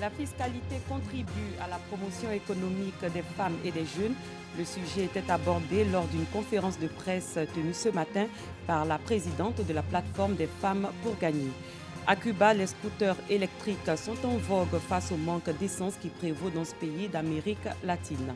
La fiscalité contribue à la promotion économique des femmes et des jeunes. Le sujet était abordé lors d'une conférence de presse tenue ce matin par la présidente de la plateforme des femmes pour gagner. À Cuba, les scooters électriques sont en vogue face au manque d'essence qui prévaut dans ce pays d'Amérique latine.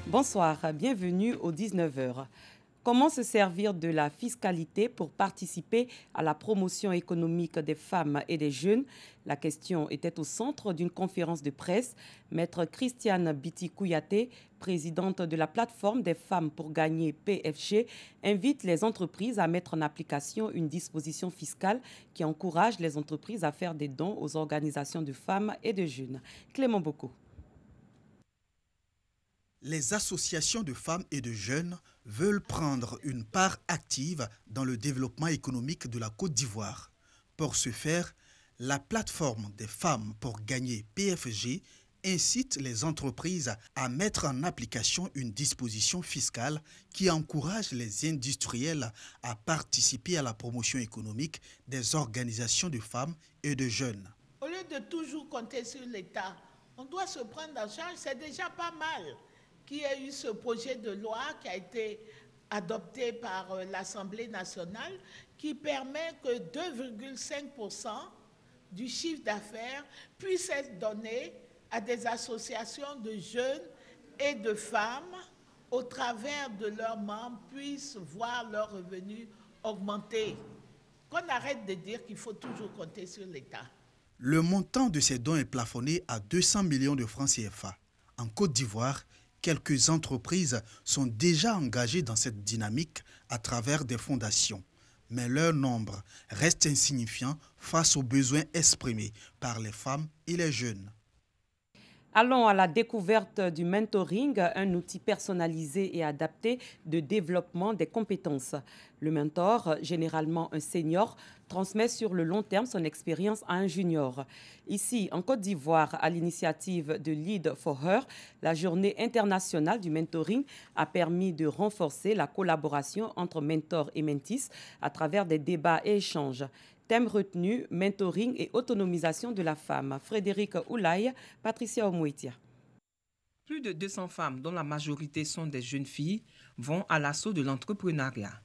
Bonsoir, bienvenue aux 19h. Comment se servir de la fiscalité pour participer à la promotion économique des femmes et des jeunes? La question était au centre d'une conférence de presse. Maître Christiane Biti-Kouyaté, présidente de la plateforme des femmes pour gagner PFG, invite les entreprises à mettre en application une disposition fiscale qui encourage les entreprises à faire des dons aux organisations de femmes et de jeunes. Clément Boko. Les associations de femmes et de jeunes veulent prendre une part active dans le développement économique de la Côte d'Ivoire. Pour ce faire, la plateforme des femmes pour gagner PFG incite les entreprises à mettre en application une disposition fiscale qui encourage les industriels à participer à la promotion économique des organisations de femmes et de jeunes. Au lieu de toujours compter sur l'État, on doit se prendre en charge, c'est déjà pas mal. Qu'il y ait eu ce projet de loi qui a été adopté par l'Assemblée nationale qui permet que 2,5% du chiffre d'affaires puisse être donné à des associations de jeunes et de femmes au travers de leurs membres puissent voir leurs revenus augmenter. Qu'on arrête de dire qu'il faut toujours compter sur l'État. Le montant de ces dons est plafonné à 200 millions de francs CFA. En Côte d'Ivoire, quelques entreprises sont déjà engagées dans cette dynamique à travers des fondations. Mais leur nombre reste insignifiant face aux besoins exprimés par les femmes et les jeunes. Allons à la découverte du mentoring, un outil personnalisé et adapté de développement des compétences. Le mentor, généralement un senior, transmet sur le long terme son expérience à un junior. Ici, en Côte d'Ivoire, à l'initiative de Lead for Her, la journée internationale du mentoring a permis de renforcer la collaboration entre mentors et mentees à travers des débats et échanges. Thème retenu, mentoring et autonomisation de la femme. Frédéric Oulaye, Patricia Omouitia. Plus de 200 femmes, dont la majorité sont des jeunes filles, vont à l'assaut de l'entrepreneuriat.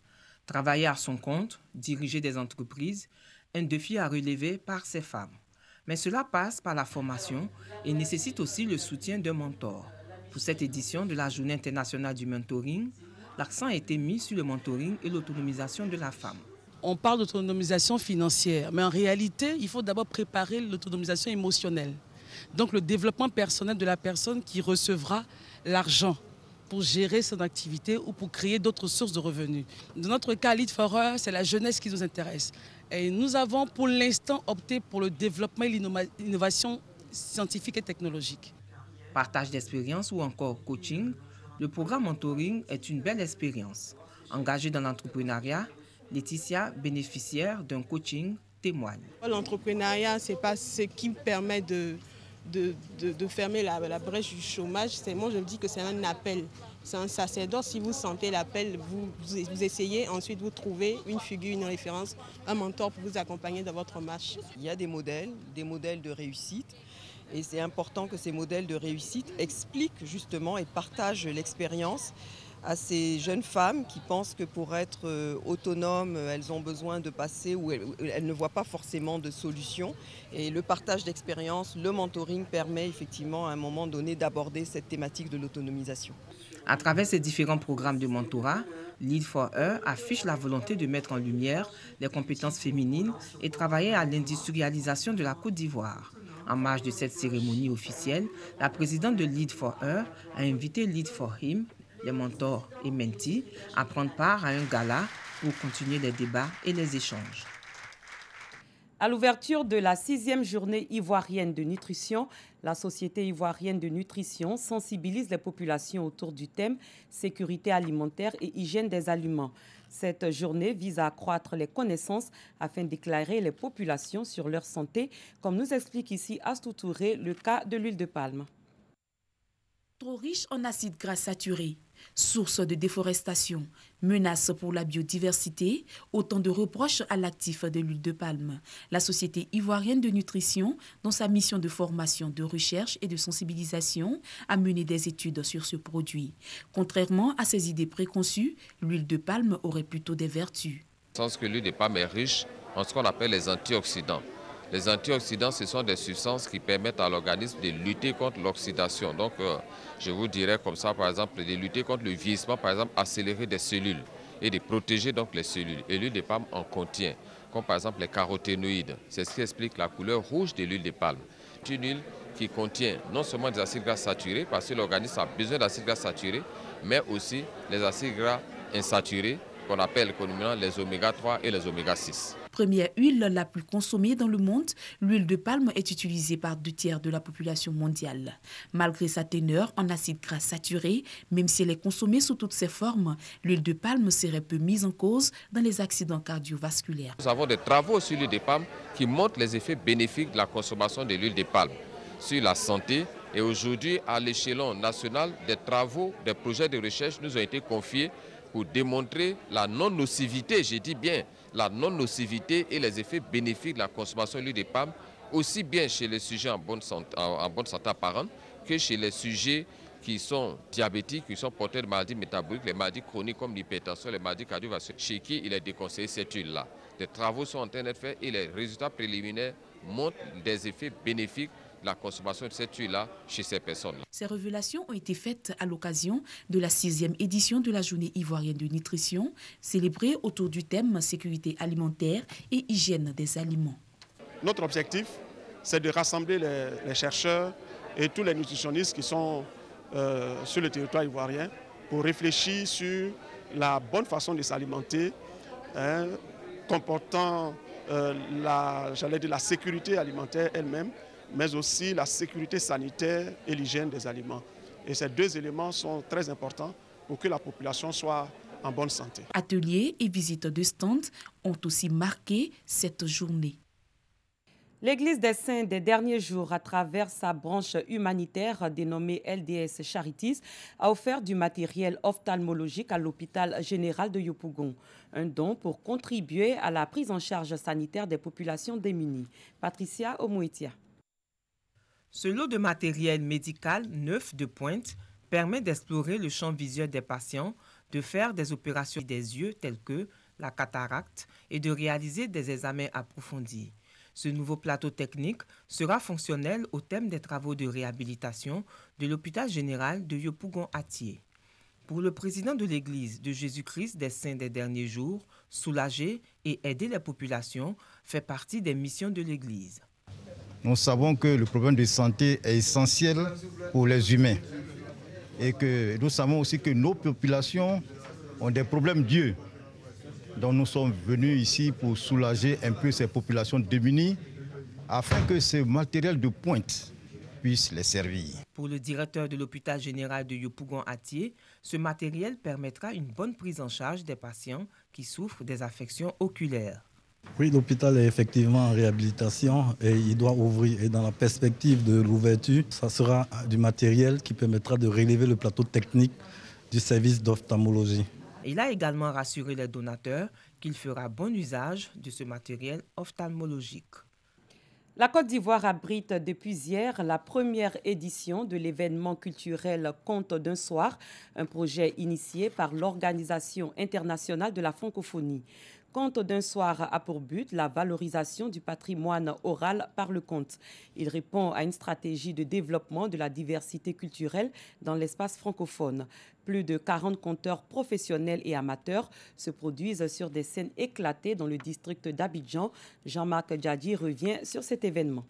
Travailler à son compte, diriger des entreprises, un défi à relever par ces femmes. Mais cela passe par la formation et nécessite aussi le soutien d'un mentor. Pour cette édition de la Journée internationale du mentoring, l'accent a été mis sur le mentoring et l'autonomisation de la femme. On parle d'autonomisation financière, mais en réalité, il faut d'abord préparer l'autonomisation émotionnelle. Donc le développement personnel de la personne qui recevra l'argent pour gérer son activité ou pour créer d'autres sources de revenus. Dans notre cas, Lead for Her, c'est la jeunesse qui nous intéresse. Et nous avons pour l'instant opté pour le développement et l'innovation scientifique et technologique. Partage d'expérience ou encore coaching, le programme mentoring est une belle expérience. Engagée dans l'entrepreneuriat, Laetitia, bénéficiaire d'un coaching, témoigne. L'entrepreneuriat, ce n'est pas ce qui permet de fermer la brèche du chômage. Moi, je me dis que c'est un appel. C'est un sacerdoce. Si vous sentez l'appel, vous essayez. Ensuite, vous trouvez une figure, une référence, un mentor pour vous accompagner dans votre marche. Il y a des modèles de réussite. Et c'est important que ces modèles de réussite expliquent justement et partagent l'expérience à ces jeunes femmes qui pensent que pour être autonomes, elles ont besoin de passer ou elles ne voient pas forcément de solution. Et le partage d'expérience, le mentoring permet effectivement à un moment donné d'aborder cette thématique de l'autonomisation. À travers ces différents programmes de mentorat, Lead for Her affiche la volonté de mettre en lumière les compétences féminines et travailler à l'industrialisation de la Côte d'Ivoire. En marge de cette cérémonie officielle, la présidente de Lead for Her a invité Lead for Him, les mentors et mentees, à prendre part à un gala pour continuer les débats et les échanges. À l'ouverture de la 6e journée ivoirienne de nutrition, la Société ivoirienne de nutrition sensibilise les populations autour du thème sécurité alimentaire et hygiène des aliments. Cette journée vise à accroître les connaissances afin d'éclairer les populations sur leur santé, comme nous explique ici Astou Touré le cas de l'huile de palme. Trop riche en acides gras saturés, Source de déforestation, menace pour la biodiversité, autant de reproches à l'actif de l'huile de palme. La Société ivoirienne de nutrition, dans sa mission de formation, de recherche et de sensibilisation, a mené des études sur ce produit. Contrairement à ces idées préconçues, l'huile de palme aurait plutôt des vertus. Dans le sens que l'huile de palme est riche en ce qu'on appelle les antioxydants. Les antioxydants, ce sont des substances qui permettent à l'organisme de lutter contre l'oxydation. Donc, je vous dirais comme ça, par exemple, de lutter contre le vieillissement, par exemple, accélérer des cellules et de protéger donc les cellules. Et l'huile de palme en contient, comme par exemple les caroténoïdes. C'est ce qui explique la couleur rouge de l'huile de palme. C'est une huile qui contient non seulement des acides gras saturés, parce que l'organisme a besoin d'acides gras saturés, mais aussi les acides gras insaturés, qu'on appelle communément les oméga 3 et les oméga 6. Première huile la plus consommée dans le monde, l'huile de palme est utilisée par 2/3 de la population mondiale. Malgré sa teneur en acides gras saturés, même si elle est consommée sous toutes ses formes, l'huile de palme serait peu mise en cause dans les accidents cardiovasculaires. Nous avons des travaux sur l'huile de palme qui montrent les effets bénéfiques de la consommation de l'huile de palme sur la santé. Et aujourd'hui, à l'échelon national, des travaux, des projets de recherche nous ont été confiés pour démontrer la non-nocivité, je dis bien, la non-nocivité et les effets bénéfiques de la consommation de l'huile de palme, aussi bien chez les sujets en bonne santé apparente que chez les sujets qui sont diabétiques, qui sont porteurs de maladies métaboliques, les maladies chroniques comme l'hypertension, les maladies cardiovasculaires, chez qui il est déconseillé cette huile-là. Des travaux sont en train d'être faits et les résultats préliminaires montrent des effets bénéfiques de la consommation de cette huile-là chez ces personnes-là. Ces révélations ont été faites à l'occasion de la 6e édition de la Journée ivoirienne de nutrition, célébrée autour du thème sécurité alimentaire et hygiène des aliments. Notre objectif, c'est de rassembler les chercheurs et tous les nutritionnistes qui sont sur le territoire ivoirien pour réfléchir sur la bonne façon de s'alimenter, comportant la sécurité alimentaire elle-même, mais aussi la sécurité sanitaire et l'hygiène des aliments. Et ces deux éléments sont très importants pour que la population soit en bonne santé. Ateliers et visites de stands ont aussi marqué cette journée. L'Église des Saints des derniers jours, à travers sa branche humanitaire dénommée LDS Charities, a offert du matériel ophtalmologique à l'hôpital général de Yopougon. Un don pour contribuer à la prise en charge sanitaire des populations démunies. Patricia Omouetia. Ce lot de matériel médical neuf de pointe permet d'explorer le champ visuel des patients, de faire des opérations des yeux telles que la cataracte et de réaliser des examens approfondis. Ce nouveau plateau technique sera fonctionnel au thème des travaux de réhabilitation de l'hôpital général de Yopougon-Atié. Pour le président de l'Église de Jésus-Christ des Saints des derniers jours, soulager et aider les populations fait partie des missions de l'Église. Nous savons que le problème de santé est essentiel pour les humains et que nous savons aussi que nos populations ont des problèmes d'yeux. Donc nous sommes venus ici pour soulager un peu ces populations démunies afin que ce matériel de pointe puisse les servir. Pour le directeur de l'hôpital général de Yopougon-Atié, ce matériel permettra une bonne prise en charge des patients qui souffrent des affections oculaires. Oui, l'hôpital est effectivement en réhabilitation et il doit ouvrir. Et dans la perspective de l'ouverture, ça sera du matériel qui permettra de relever le plateau technique du service d'ophtalmologie. Il a également rassuré les donateurs qu'il fera bon usage de ce matériel ophtalmologique. La Côte d'Ivoire abrite depuis hier la première édition de l'événement culturel Contes d'un soir, un projet initié par l'Organisation internationale de la francophonie. Contes d'un soir a pour but la valorisation du patrimoine oral par le conte. Il répond à une stratégie de développement de la diversité culturelle dans l'espace francophone. Plus de 40 conteurs professionnels et amateurs se produisent sur des scènes éclatées dans le district d'Abidjan. Jean-Marc Djadji revient sur cet événement.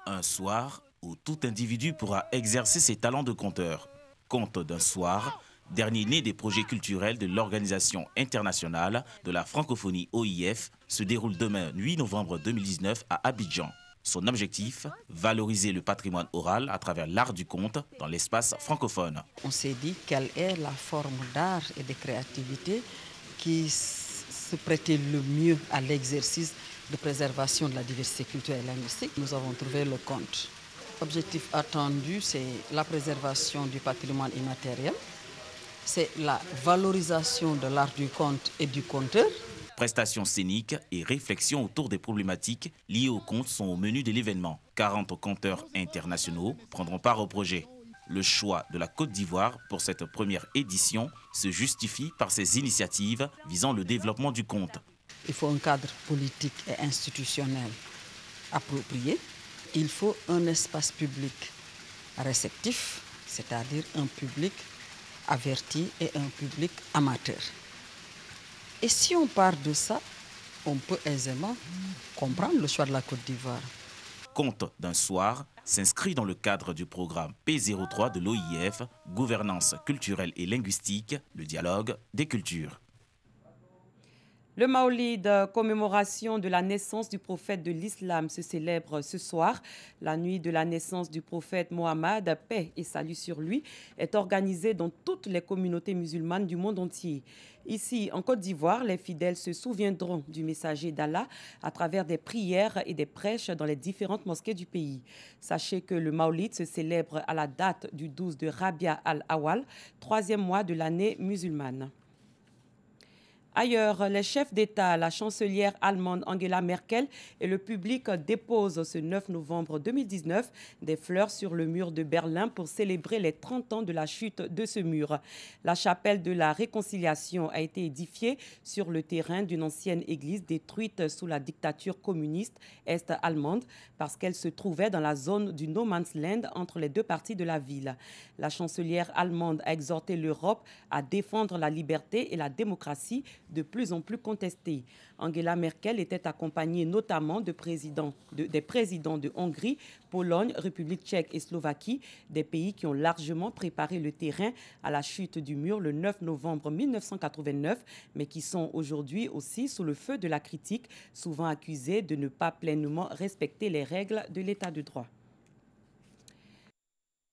Un soir où tout individu pourra exercer ses talents de conteur. Contes d'un soir, dernier né des projets culturels de l'Organisation internationale de la francophonie OIF, se déroule demain 8 novembre 2019 à Abidjan. Son objectif, valoriser le patrimoine oral à travers l'art du conte dans l'espace francophone. On s'est dit quelle est la forme d'art et de créativité qui se prêtait le mieux à l'exercice de préservation de la diversité culturelle et linguistique. Nous avons trouvé le conte. L'objectif attendu, c'est la préservation du patrimoine immatériel, c'est la valorisation de l'art du conte et du conteur. Prestations scéniques et réflexions autour des problématiques liées au conte sont au menu de l'événement. 40 conteurs internationaux prendront part au projet. Le choix de la Côte d'Ivoire pour cette première édition se justifie par ces initiatives visant le développement du conte. Il faut un cadre politique et institutionnel approprié. Il faut un espace public réceptif, c'est-à-dire un public averti et un public amateur. Et si on part de ça, on peut aisément comprendre le choix de la Côte d'Ivoire. Conte d'un soir s'inscrit dans le cadre du programme P03 de l'OIF, Gouvernance culturelle et linguistique, le dialogue des cultures. Le Maolid, commémoration de la naissance du prophète de l'islam, se célèbre ce soir. La nuit de la naissance du prophète Mohammed, paix et salut sur lui, est organisée dans toutes les communautés musulmanes du monde entier. Ici, en Côte d'Ivoire, les fidèles se souviendront du messager d'Allah à travers des prières et des prêches dans les différentes mosquées du pays. Sachez que le Maolid se célèbre à la date du 12 de Rabia al-Awwal, 3e mois de l'année musulmane. Ailleurs, les chefs d'État, la chancelière allemande Angela Merkel et le public déposent ce 9 novembre 2019 des fleurs sur le mur de Berlin pour célébrer les 30 ans de la chute de ce mur. La chapelle de la Réconciliation a été édifiée sur le terrain d'une ancienne église détruite sous la dictature communiste est-allemande parce qu'elle se trouvait dans la zone du No Man's Land entre les deux parties de la ville. La chancelière allemande a exhorté l'Europe à défendre la liberté et la démocratie de plus en plus contestée. Angela Merkel était accompagnée notamment des présidents de Hongrie, Pologne, République tchèque et Slovaquie, des pays qui ont largement préparé le terrain à la chute du mur le 9 novembre 1989, mais qui sont aujourd'hui aussi sous le feu de la critique, souvent accusés de ne pas pleinement respecter les règles de l'état de droit.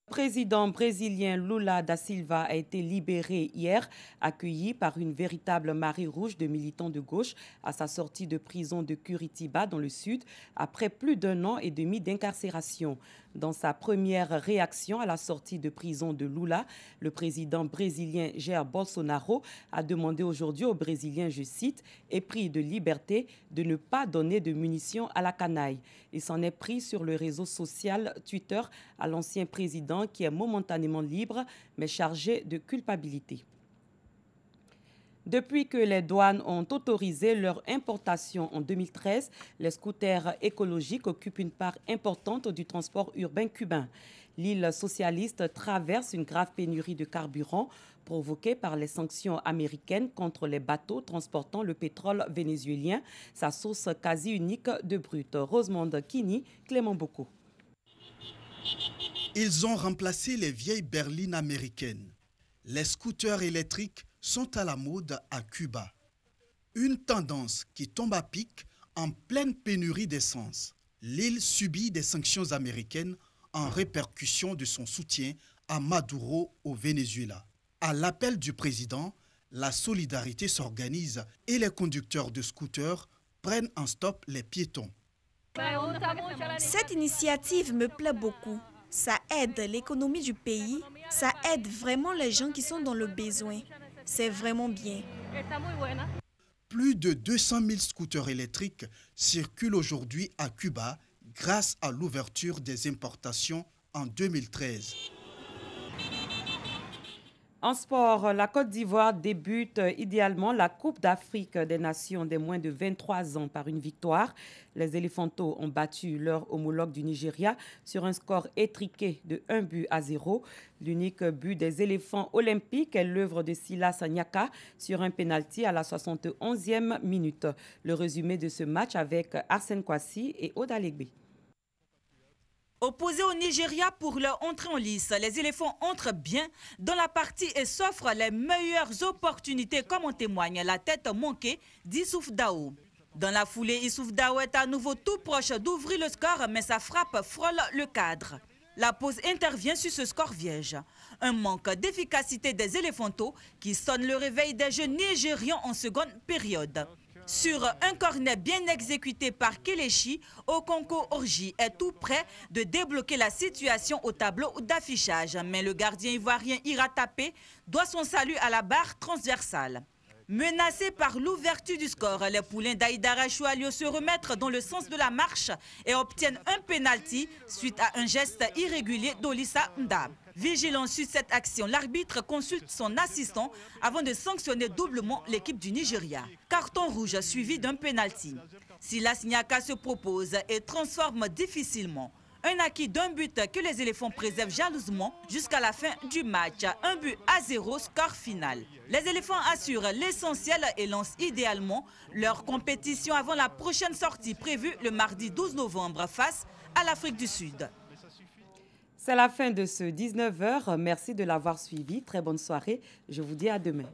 Le président brésilien Lula da Silva a été libéré hier, accueilli par une véritable marée rouge de militants de gauche à sa sortie de prison de Curitiba dans le sud, après plus d'1 an et demi d'incarcération. Dans sa première réaction à la sortie de prison de Lula, le président brésilien Jair Bolsonaro a demandé aujourd'hui aux Brésiliens, je cite, « épris de liberté, de ne pas donner de munitions à la canaille ». Il s'en est pris sur le réseau social Twitter à l'ancien président qui est momentanément libre mais chargé de culpabilité. Depuis que les douanes ont autorisé leur importation en 2013, les scooters écologiques occupent une part importante du transport urbain cubain. L'île socialiste traverse une grave pénurie de carburant provoquée par les sanctions américaines contre les bateaux transportant le pétrole vénézuélien, sa source quasi unique de brut. Rosemonde Kini, Clément Boko. Ils ont remplacé les vieilles berlines américaines. Les scooters électriques sont à la mode à Cuba. Une tendance qui tombe à pic en pleine pénurie d'essence. L'île subit des sanctions américaines en répercussion de son soutien à Maduro au Venezuela. À l'appel du président, la solidarité s'organise et les conducteurs de scooters prennent en stop les piétons. Cette initiative me plaît beaucoup. Ça aide l'économie du pays, ça aide vraiment les gens qui sont dans le besoin. C'est vraiment bien. Plus de 200 000 scooters électriques circulent aujourd'hui à Cuba grâce à l'ouverture des importations en 2013. En sport, la Côte d'Ivoire débute idéalement la Coupe d'Afrique des Nations des moins de 23 ans par une victoire. Les Éléphantos ont battu leur homologue du Nigeria sur un score étriqué de 1-0. L'unique but des éléphants olympiques est l'œuvre de Silas Nyaka sur un pénalty à la 71e minute. Le résumé de ce match avec Arsène Kwasi et Oda Legbe. Opposés au Nigeria pour leur entrée en lice, les éléphants entrent bien dans la partie et s'offrent les meilleures opportunités, comme en témoigne la tête manquée d'Issouf Dao. Dans la foulée, Issouf Dao est à nouveau tout proche d'ouvrir le score, mais sa frappe frôle le cadre. La pause intervient sur ce score vierge. Un manque d'efficacité des éléphantos qui sonne le réveil des jeunes nigérians en seconde période. Sur un corner bien exécuté par Kelechi, Okonko Orji est tout prêt de débloquer la situation au tableau d'affichage. Mais le gardien ivoirien ira taper doit son salut à la barre transversale. Menacés par l'ouverture du score, les poulains d'Aïdara Choualio se remettent dans le sens de la marche et obtiennent un pénalty suite à un geste irrégulier d'Olissa Nda. Vigilant sur cette action, l'arbitre consulte son assistant avant de sanctionner doublement l'équipe du Nigeria. Carton rouge suivi d'un pénalty. Silas Nyaka se propose et transforme difficilement. Un acquis d'un but que les éléphants préservent jalousement jusqu'à la fin du match. 1-0, score final. Les éléphants assurent l'essentiel et lancent idéalement leur compétition avant la prochaine sortie prévue le mardi 12 novembre face à l'Afrique du Sud. C'est la fin de ce 19h. Merci de l'avoir suivi. Très bonne soirée. Je vous dis à demain.